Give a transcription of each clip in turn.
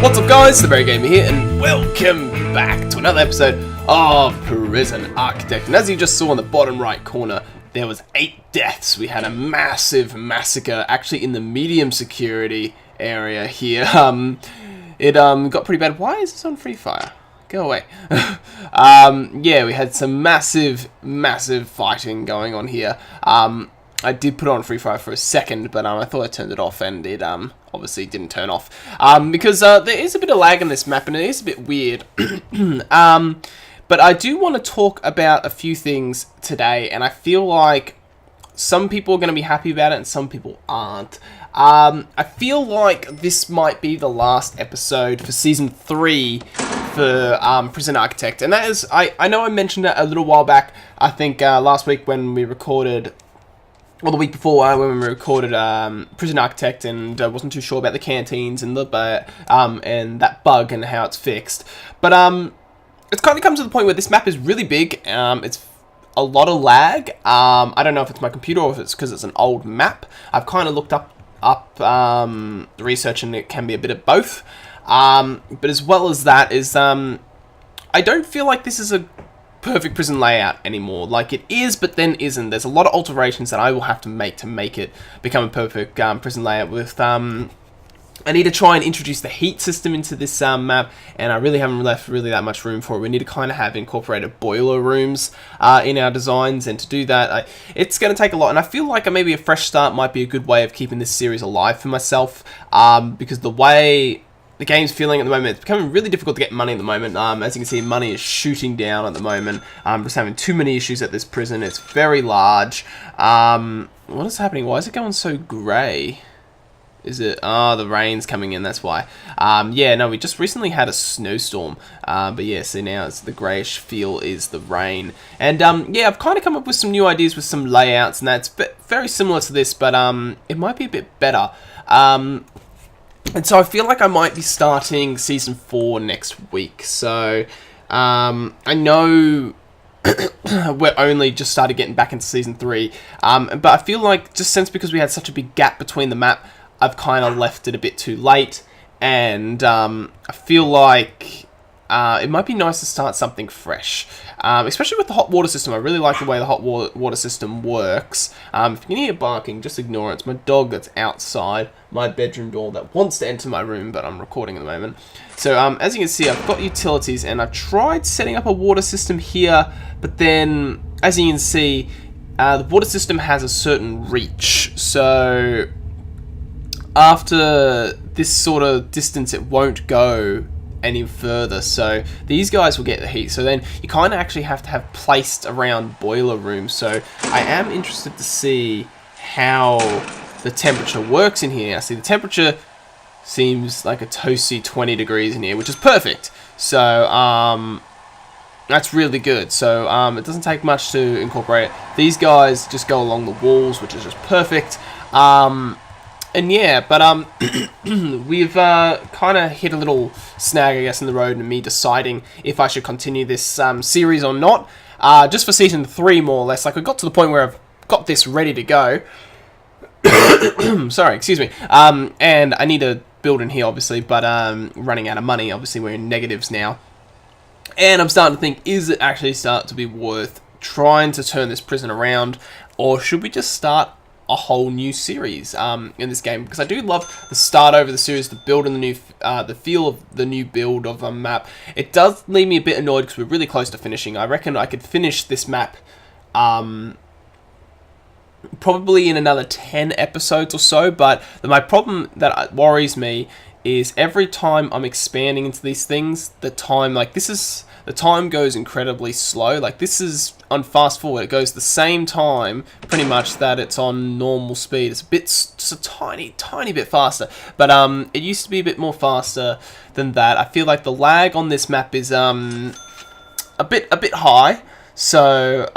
What's up guys, TheMerryGamer here, and welcome back to another episode of Prison Architect. And as you just saw in the bottom right corner, there was 8 deaths. We had a massive massacre, actually in the medium security area here. It got pretty bad. Why is this on free fire? Go away. Yeah, we had some massive fighting going on here. I did put it on free fire for a second, but I thought I turned it off, and it obviously didn't turn off because there is a bit of lag in this map, and it is a bit weird. But I do want to talk about a few things today, and I feel like some people are going to be happy about it, and some people aren't. I feel like this might be the last episode for Season 3 for Prison Architect, and that is, I know I mentioned that a little while back, I think last week when we recorded, or the week before when we recorded Prison Architect, and wasn't too sure about the canteens and the and that bug and how it's fixed. But it's kind of come to the point where this map is really big. It's a lot of lag. I don't know if it's my computer or if it's because it's an old map. I've kind of looked up the research, and it can be a bit of both. But as well as that is, I don't feel like this is a perfect prison layout anymore. Like, it is, but then isn't. There's a lot of alterations that I will have to make it become a perfect prison layout. With I need to try and introduce the heat system into this map, and I really haven't left really that much room for it. We need to kind of have incorporated boiler rooms in our designs, and to do that, it's going to take a lot. And I feel like maybe a fresh start might be a good way of keeping this series alive for myself, because the way the game's feeling at the moment, it's becoming really difficult to get money at the moment. As you can see, money is shooting down at the moment. Just having too many issues at this prison. It's very large. What is happening? Why is it going so grey? Is it? Oh, the rain's coming in, that's why. Yeah, no, we just recently had a snowstorm. But yeah, see now it's the greyish feel is the rain. And yeah, I've kind of come up with some new ideas with some layouts, and that's very similar to this, but it might be a bit better. And so I feel like I might be starting Season 4 next week. So I know we're only just started getting back into Season 3. But I feel like just because we had such a big gap between the map, I've kind of left it a bit too late. And I feel like it might be nice to start something fresh. Especially with the hot water system. I really like the way the hot water system works. If you can hear barking, just ignore it. It's my dog that's outside my bedroom door that wants to enter my room, but I'm recording at the moment. So as you can see, I've got utilities, and I've tried setting up a water system here, but then as you can see, the water system has a certain reach. So after this sort of distance, it won't go any further, so these guys will get the heat. So then you kind of actually have to have placed around boiler rooms. So I am interested to see how the temperature works in here. See, the temperature seems like a toasty 20 degrees in here, which is perfect. So that's really good. So it doesn't take much to incorporate. These guys just go along the walls, which is just perfect. And yeah, but we've kind of hit a little snag, I guess, in the road, and me deciding if I should continue this series or not. Just for Season 3, more or less. Like, I got to the point where I've got this ready to go. Sorry, excuse me. And I need to build in here, obviously, but running out of money. Obviously, we're in negatives now. And I'm starting to think, is it actually start to be worth trying to turn this prison around, or should we just start a whole new series in this game? Because I do love the start over the series, the build and the new, the feel of the new build of a map. It does leave me a bit annoyed because we're really close to finishing. I reckon I could finish this map probably in another 10 episodes or so, but my problem that worries me is every time I'm expanding into these things, the time goes incredibly slow. Like, this is on fast forward, it goes the same time pretty much that it's on normal speed. It's just a tiny bit faster, but it used to be a bit more faster than that. I feel like the lag on this map is a bit high. So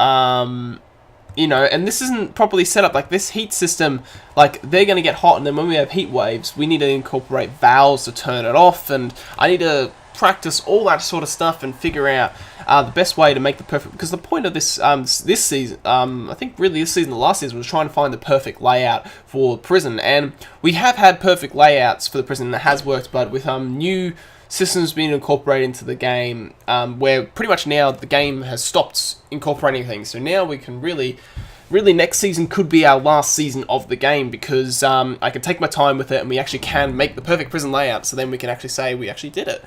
you know, and this isn't properly set up. Like, this heat system, like, they're going to get hot, and then when we have heat waves, we need to incorporate valves to turn it off, and I need to practice all that sort of stuff and figure out the best way to make the perfect, because the point of this this season, I think really this season, the last season, was trying to find the perfect layout for prison, and we have had perfect layouts for the prison that has worked, but with new systems being incorporated into the game, where pretty much now the game has stopped incorporating things, so now we can really next season could be our last season of the game, because I can take my time with it and we actually can make the perfect prison layout, so then we can actually say we actually did it.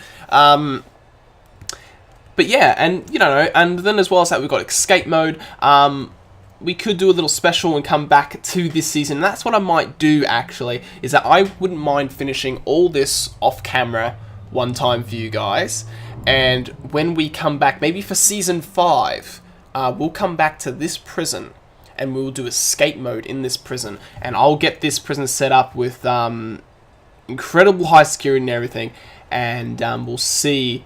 But yeah, and and then as well as that, we've got escape mode. We could do a little special and come back to this season. And that's what I might do, actually, is that I wouldn't mind finishing all this off camera one time for you guys, and when we come back, maybe for season 5, we'll come back to this prison and we'll do escape mode in this prison, and I'll get this prison set up with incredible high security and everything, and we'll see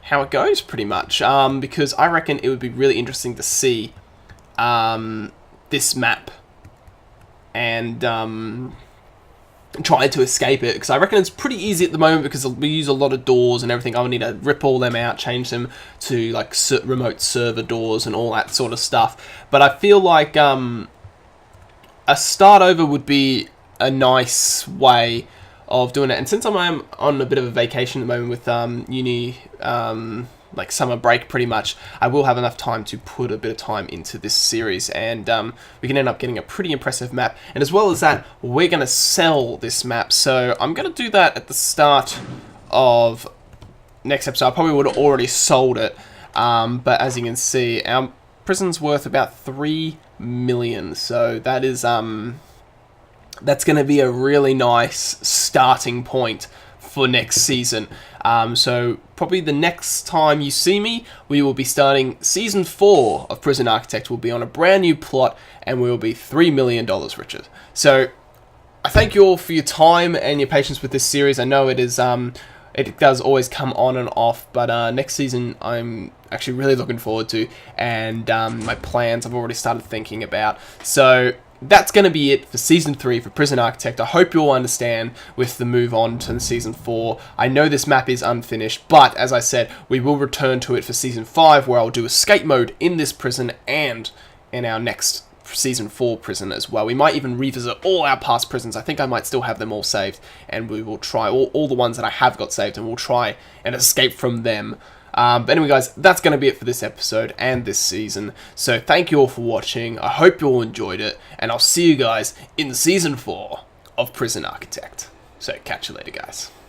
how it goes, pretty much, because I reckon it would be really interesting to see this map and try to escape it, because I reckon it's pretty easy at the moment, because we use a lot of doors and everything. I'll need to rip all them out, change them to like remote server doors and all that sort of stuff. But I feel like a start over would be a nice way of doing it. And since I'm on a bit of a vacation at the moment with uni, like summer break pretty much, I will have enough time to put a bit of time into this series, and we can end up getting a pretty impressive map. And as well as that, we're going to sell this map, so I'm going to do that at the start of next episode. I probably would have already sold it, but as you can see, our prison's worth about 3 million, so that is that's going to be a really nice starting point for next season. So probably the next time you see me, we will be starting season 4 of Prison Architect. We'll be on a brand new plot, and we will be $3 million richer. So I thank you all for your time and your patience with this series. I know it is it does always come on and off, but next season I'm actually really looking forward to, and my plans I've already started thinking about. So that's going to be it for Season 3 for Prison Architect. I hope you all understand with the move on to Season 4. I know this map is unfinished, but as I said, we will return to it for Season 5, where I'll do escape mode in this prison and in our next Season 4 prison as well. We might even revisit all our past prisons. I think I might still have them all saved, and we will try all the ones that I have got saved, and we'll try and escape from them. But anyway, guys, that's going to be it for this episode and this season. So thank you all for watching. I hope you all enjoyed it, and I'll see you guys in Season 4 of Prison Architect. So catch you later, guys.